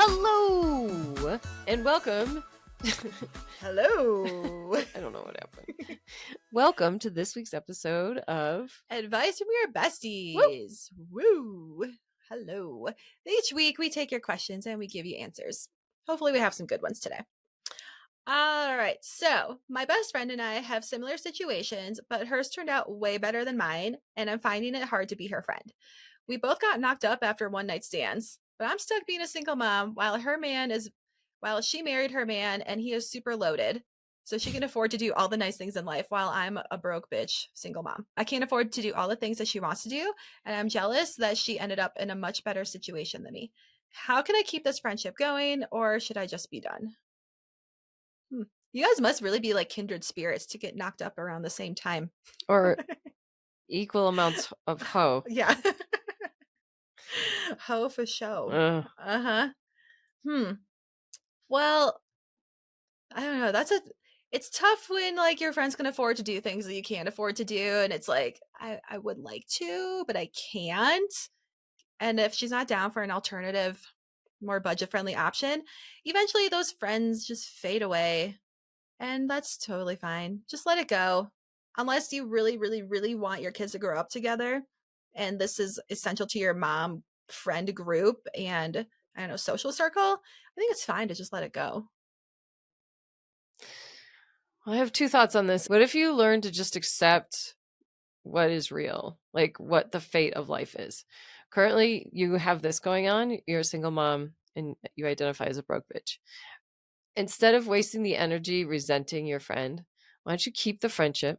Hello and welcome. Hello. I don't know what happened. Welcome to this week's episode of Advice from your besties. Woo. Hello. Each week we take your questions and we give you answers. Hopefully we have some good ones today. All right. So, my best friend and I have similar situations, but hers turned out way better than mine, and I'm finding it hard to be her friend. We both got knocked up after one night stands, but I'm stuck being a single mom while she married her man and he is super loaded. So she can afford to do all the nice things in life while I'm a broke bitch single mom. I can't afford to do all the things that she wants to do, and I'm jealous that she ended up in a much better situation than me. How can I keep this friendship going, or should I just be done? You guys must really be like kindred spirits to get knocked up around the same time. or equal amounts of hoe. Yeah. Ho for show. Uh-huh. Well, I don't know. It's tough when like your friends can afford to do things that you can't afford to do. And it's like, I would like to, but I can't. And if she's not down for an alternative, more budget friendly option, eventually those friends just fade away. And that's totally fine. Just let it go. Unless you really, really, really want your kids to grow up together. And this is essential to your mom friend group and I don't know, social circle. I think it's fine to just let it go. I have two thoughts on this. What if you learn to just accept what is real, like what the fate of life is? Currently, you have this going on. You're a single mom and you identify as a broke bitch. Instead of wasting the energy resenting your friend, why don't you keep the friendship?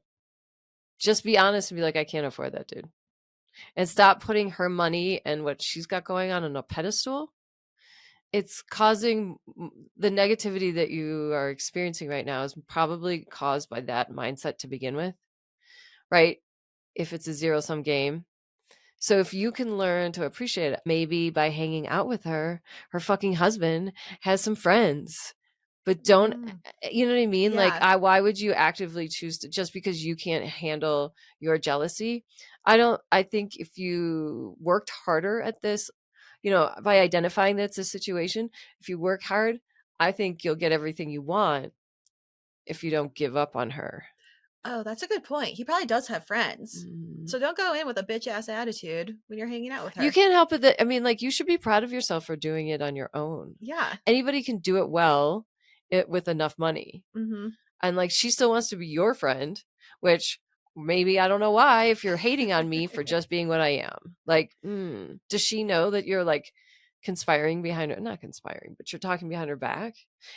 Just be honest and be like, I can't afford that, dude. And stop putting her money and what she's got going on a pedestal. It's causing the negativity that you are experiencing right now is probably caused by that mindset to begin with, right? If it's a zero-sum game. So if you can learn to appreciate it, maybe by hanging out with her fucking husband has some friends. But don't, you know what I mean? Yeah. Like, why would you actively choose to, just because you can't handle your jealousy? I think if you worked harder at this, by identifying that's a situation, if you work hard, I think you'll get everything you want if you don't give up on her. Oh, that's a good point. He probably does have friends. So don't go in with a bitch ass attitude when you're hanging out with her. You can't help it. I mean, like, you should be proud of yourself for doing it on your own. Yeah. Anybody can do it well with enough money. Mm-hmm. And like, she still wants to be your friend, which maybe, I don't know why, if you're hating on me for just being what I am. Like, does she know that you're like conspiring behind her? Not conspiring, but you're talking behind her back.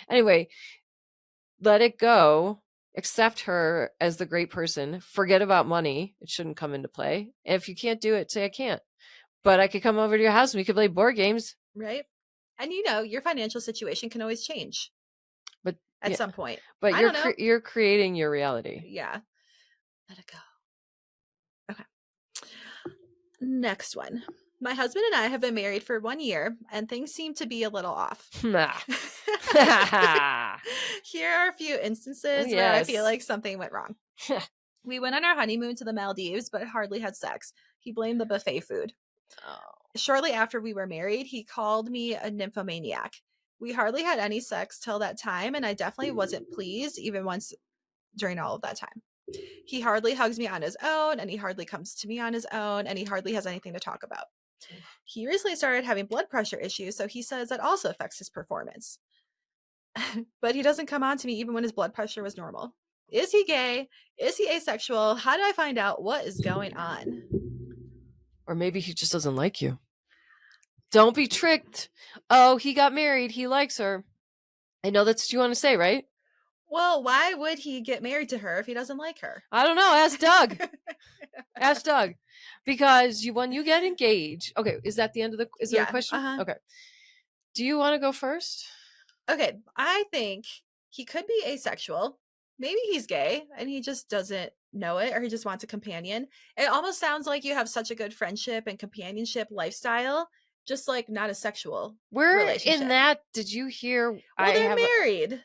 Anyway, let it go. Accept her as the great person. Forget about money. It shouldn't come into play. And if you can't do it, say I can't. But I could come over to your house and we could play board games. Right. And your financial situation can always change. But at some point. But you're creating your reality. Yeah. Let it go. Okay. Next one. My husband and I have been married for 1 year and things seem to be a little off. Here are a few instances where I feel like something went wrong. We went on our honeymoon to the Maldives, but hardly had sex. He blamed the buffet food. Shortly after we were married, he called me a nymphomaniac. We hardly had any sex till that time, and I definitely wasn't pleased even once during all of that time. He hardly hugs me on his own, and he hardly comes to me on his own, and he hardly has anything to talk about. He recently started having blood pressure issues, so he says that also affects his performance. But he doesn't come on to me even when his blood pressure was normal. Is he gay? Is he asexual? How do I find out what is going on? Or maybe he just doesn't like you. Don't be tricked. Oh, he got married. He likes her. I know that's what you want to say, right? Well, why would he get married to her if he doesn't like her? I don't know. Ask Doug. Ask Doug. Because when you get engaged, okay, is that the end of is there a question? Okay. Do you want to go first? Okay, I think he could be asexual. Maybe he's gay and he just doesn't know it, or he just wants a companion. It almost sounds like you have such a good friendship and companionship lifestyle, just like not a sexual relationship. In that, did you hear? Well, they're married.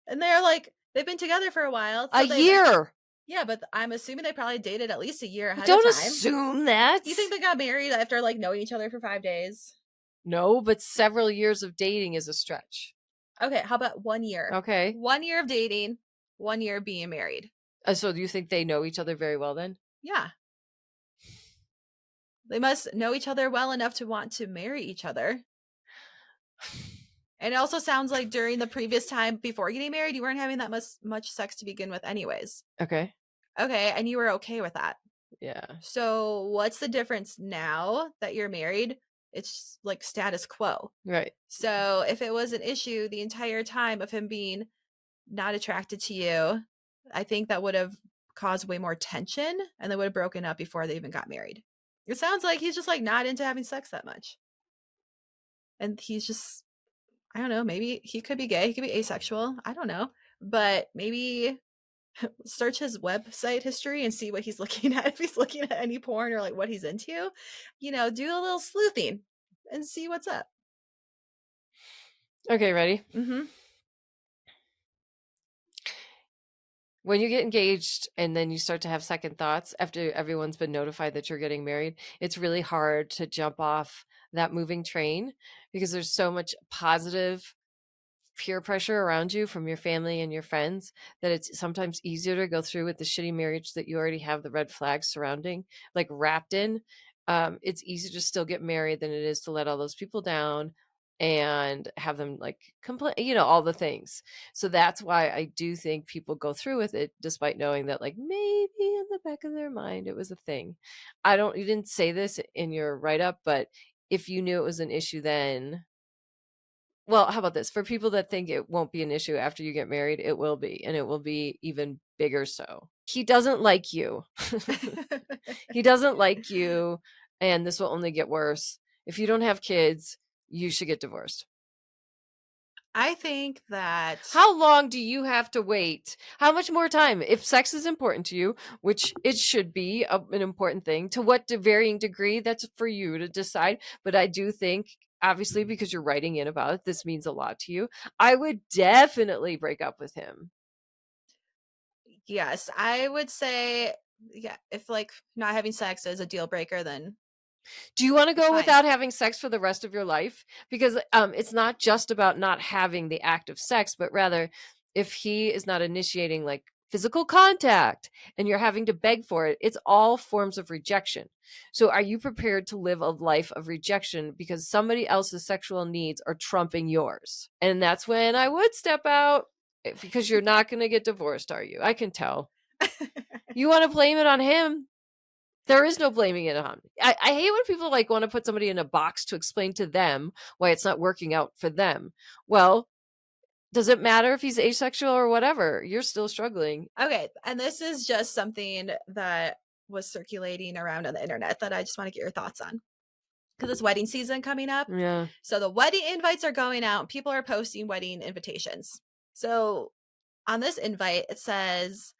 And they're like, they've been together for a while. So a year. Yeah, but I'm assuming they probably dated at least a year ahead of time. Don't assume that. You think they got married after like knowing each other for 5 days? No, but several years of dating is a stretch. Okay, how about 1 year? Okay. 1 year of dating, 1 year being married. So do you think they know each other very well then? Yeah. They must know each other well enough to want to marry each other. And it also sounds like during the previous time before getting married, you weren't having that much sex to begin with anyways. Okay. Okay, and you were okay with that. Yeah. So, what's the difference now that you're married? It's like status quo. Right. So, if it was an issue the entire time of him being not attracted to you, I think that would have caused way more tension and they would have broken up before they even got married. It sounds like he's just like not into having sex that much. And he's just, I don't know, maybe he could be gay, he could be asexual. I don't know. But maybe search his website history and see what he's looking at. If he's looking at any porn or like what he's into, do a little sleuthing and see what's up. Okay, ready? Mm-hmm. When you get engaged and then you start to have second thoughts after everyone's been notified that you're getting married, it's really hard to jump off that moving train because there's so much positive peer pressure around you from your family and your friends that it's sometimes easier to go through with the shitty marriage that you already have the red flags surrounding, like wrapped in. It's easier to still get married than it is to let all those people down and have them like complain, all the things. So that's why I do think people go through with it despite knowing that like maybe in the back of their mind it was a thing. You didn't say this in your write up, but if you knew it was an issue then, well, how about this? For people that think it won't be an issue after you get married, it will be, and it will be even bigger so. He doesn't like you. He doesn't like you, and this will only get worse. If you don't have kids, you should get divorced. I think that How long do you have to wait? How much more time? If sex is important to you, which it should be an important thing, to what varying degree, that's for you to decide. But I do think, obviously, because you're writing in about it, this means a lot to you. I would definitely break up with him. yes, I would say yeah, if like not having sex is a deal breaker, then Do you want to it's go fine. without having sex for the rest of your life? Because it's not just about not having the act of sex, but rather if he is not initiating like physical contact and you're having to beg for it, it's all forms of rejection. So are you prepared to live a life of rejection because somebody else's sexual needs are trumping yours? And that's when I would step out because you're not going to get divorced, are you? I can tell. You want to blame it on him? There is no blaming it on. I hate when people like want to put somebody in a box to explain to them why it's not working out for them. Well, does it matter if he's asexual or whatever? You're still struggling. Okay, and this is just something that was circulating around on the internet that I just want to get your thoughts on. Because it's wedding season coming up. Yeah. So the wedding invites are going out. People are posting wedding invitations. So on this invite, it says,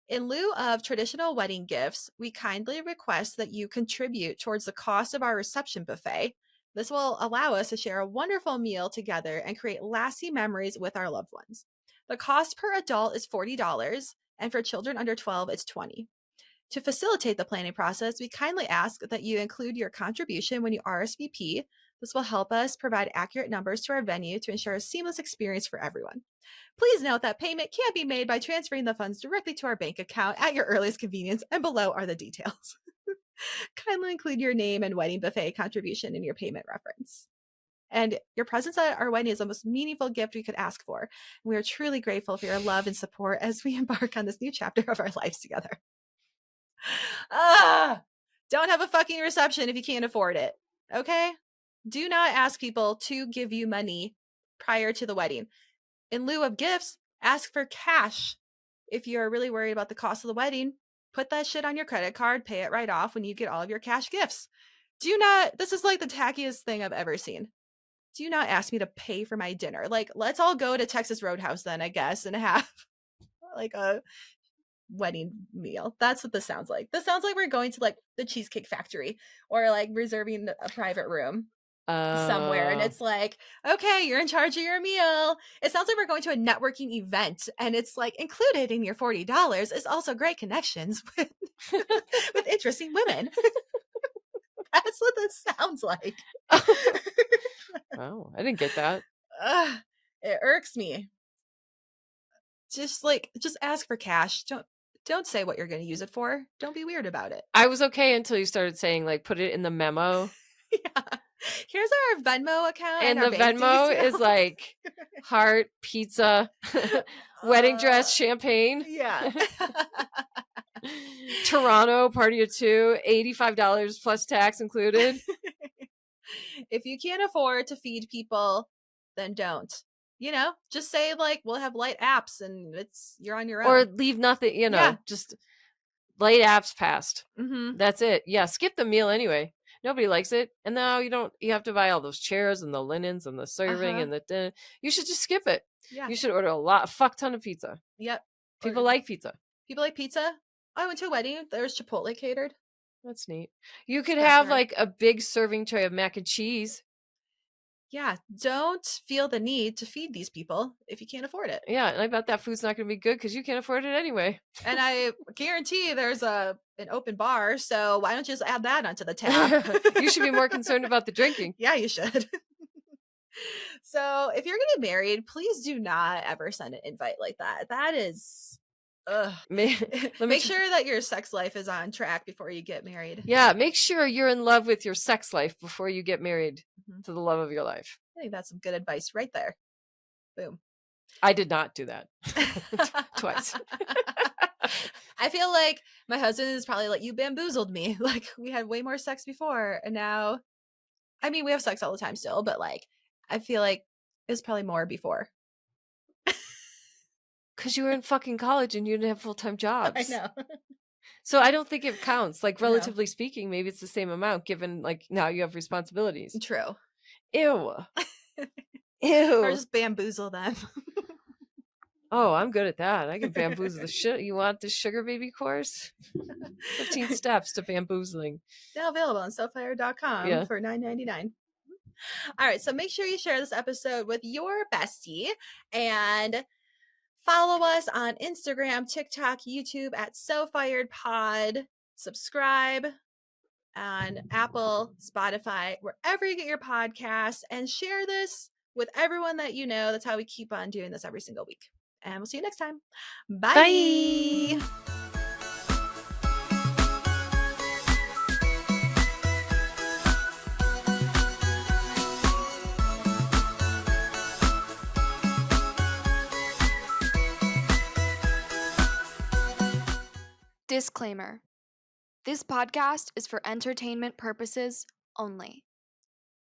in lieu of traditional wedding gifts, we kindly request that you contribute towards the cost of our reception buffet. This will allow us to share a wonderful meal together and create lasting memories with our loved ones. The cost per adult is $40, and for children under 12, it's $20. To facilitate the planning process, we kindly ask that you include your contribution when you RSVP. This will help us provide accurate numbers to our venue to ensure a seamless experience for everyone. Please note that payment can be made by transferring the funds directly to our bank account at your earliest convenience, and below are the details. Kindly include your name and wedding buffet contribution in your payment reference. And your presence at our wedding is the most meaningful gift we could ask for. We are truly grateful for your love and support as we embark on this new chapter of our lives together. Ah, don't have a fucking reception if you can't afford it. Okay? Do not ask people to give you money prior to the wedding. In lieu of gifts, ask for cash. If you're really worried about the cost of the wedding, put that shit on your credit card, pay it right off when you get all of your cash gifts. Do not, this is like the tackiest thing I've ever seen. Do not ask me to pay for my dinner. Like, let's all go to Texas Roadhouse then, I guess, and have like a wedding meal. That's what this sounds like. This sounds like we're going to like the Cheesecake Factory or like reserving a private room somewhere. And Uh, it's like, okay, you're in charge of your meal. It sounds like we're going to a networking event and it's like included in your $40 is also great connections with, with interesting women. That's what this sounds like. Oh, I didn't get that. Ugh, it irks me. Just ask for cash. Don't say what you're gonna use it for. Don't be weird about it. I was okay until you started saying, like, put it in the memo, Yeah. Here's our Venmo account and and our the bank Venmo is, details. like, heart, pizza, wedding Uh, dress, champagne, yeah. Toronto, party of two, $85 plus tax included. If you can't afford to feed people, then don't. Just say like we'll have light apps and you're on your Or own. leave nothing, Yeah. just late apps passed. Mhm. That's it. Yeah, skip the meal anyway. Nobody likes it. And now you have to buy all those chairs and the linens and the serving Uh-huh. and the dinner. You should just skip it. Yeah. You should order a fuck ton of pizza. Yep. People Or like pizza. people like pizza. I went to a wedding. There's Chipotle catered. That's neat. You It's could have backyard. like a big serving tray of mac and cheese. Yeah. Don't feel the need to feed these people if you can't afford it. Yeah, and I bet that food's not going to be good because you can't afford it anyway. And I guarantee there's an open bar, so why don't you just add that onto the tab? You should be more concerned about the drinking. Yeah, you should. So if you're gonna get married, please do not ever send an invite like that. That is ugh. Let me Make sure that your sex life is on track before you get married. Yeah, make sure you're in love with your sex life before you get married Mhm. to the love of your life. I think that's some good advice right there. Boom. I did not do that twice. I feel like my husband is probably like, you bamboozled me. Like we had way more sex before, and now, I mean, we have sex all the time still, but like, I feel like it's probably more before. Because you were in fucking college and you didn't have full-time I jobs. know. So I don't think it counts. Like, No. relatively speaking, maybe it's the same amount given, like, now you have responsibilities. True. Ew. Or Ew. just bamboozle them. Oh, I'm good at that. I can bamboozle the shit. You want this sugar baby course? 15 steps to bamboozling. Now available on SoFire.com Yeah. for $9.99. All right, so make sure you share this episode with your bestie and follow us on Instagram, TikTok, YouTube at SoFiredPod. Subscribe on Apple, Spotify, wherever you get your podcasts, and share this with everyone that you know. That's how we keep on doing this every single week. And we'll see you next time. Bye. Bye. Disclaimer. This podcast is for entertainment purposes only.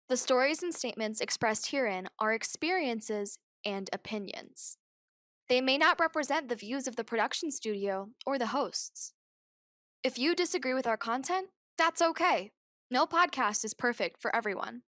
The stories and statements expressed herein are experiences and opinions. They may not represent the views of the production studio or the hosts. If you disagree with our content, that's okay. No podcast is perfect for everyone.